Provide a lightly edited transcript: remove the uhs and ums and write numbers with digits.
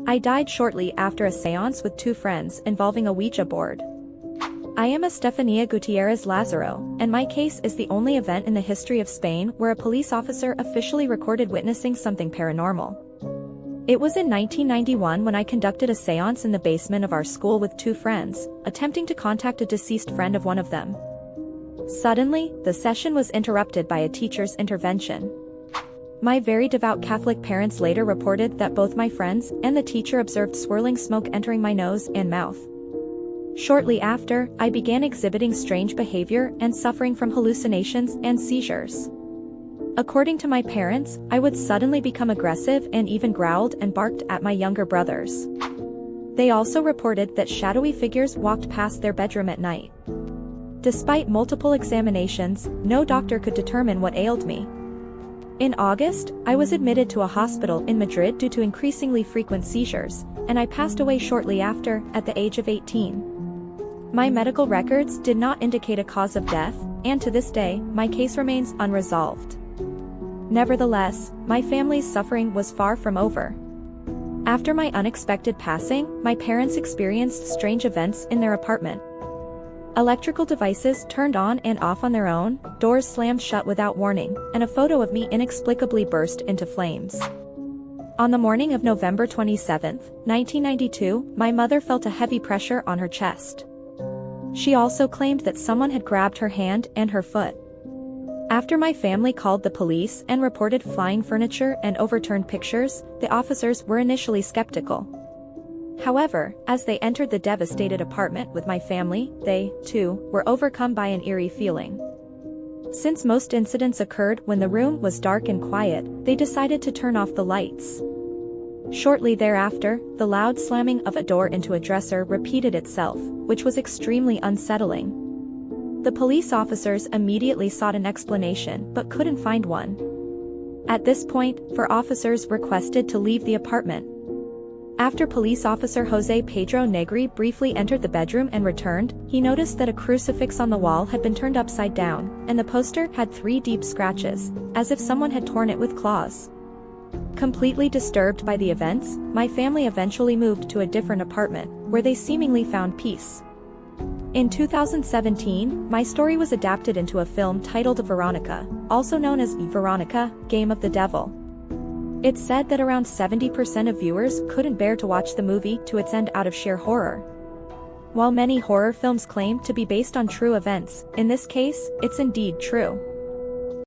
I died shortly after a seance with 2 friends involving a Ouija board. I am Estefania Gutierrez Lazaro, and my case is the only event in the history of Spain where a police officer officially recorded witnessing something paranormal. It was in 1991 when I conducted a seance in the basement of our school with 2 friends, attempting to contact a deceased friend of one of them. Suddenly, the session was interrupted by a teacher's intervention. My very devout Catholic parents later reported that both my friends and the teacher observed swirling smoke entering my nose and mouth. Shortly after, I began exhibiting strange behavior and suffering from hallucinations and seizures. According to my parents, I would suddenly become aggressive and even growled and barked at my younger brothers. They also reported that shadowy figures walked past their bedroom at night. Despite multiple examinations, no doctor could determine what ailed me. In August, I was admitted to a hospital in Madrid due to increasingly frequent seizures, and I passed away shortly after, at the age of 18. My medical records did not indicate a cause of death, and to this day, my case remains unresolved. Nevertheless, my family's suffering was far from over. After my unexpected passing, my parents experienced strange events in their apartment. Electrical devices turned on and off on their own, doors slammed shut without warning, and a photo of me inexplicably burst into flames. On the morning of November 27, 1992, my mother felt a heavy pressure on her chest. She also claimed that someone had grabbed her hand and her foot. After my family called the police and reported flying furniture and overturned pictures, the officers were initially skeptical. However, as they entered the devastated apartment with my family, they, too, were overcome by an eerie feeling. Since most incidents occurred when the room was dark and quiet, they decided to turn off the lights. Shortly thereafter, the loud slamming of a door into a dresser repeated itself, which was extremely unsettling. The police officers immediately sought an explanation but couldn't find one. At this point, four officers requested to leave the apartment. After police officer José Pedro Negri briefly entered the bedroom and returned, he noticed that a crucifix on the wall had been turned upside down, and the poster had 3 deep scratches, as if someone had torn it with claws. Completely disturbed by the events, my family eventually moved to a different apartment, where they seemingly found peace. In 2017, my story was adapted into a film titled Veronica, also known as Veronica, Game of the Devil. It's said that around 70% of viewers couldn't bear to watch the movie to its end out of sheer horror. While many horror films claim to be based on true events, in this case, it's indeed true.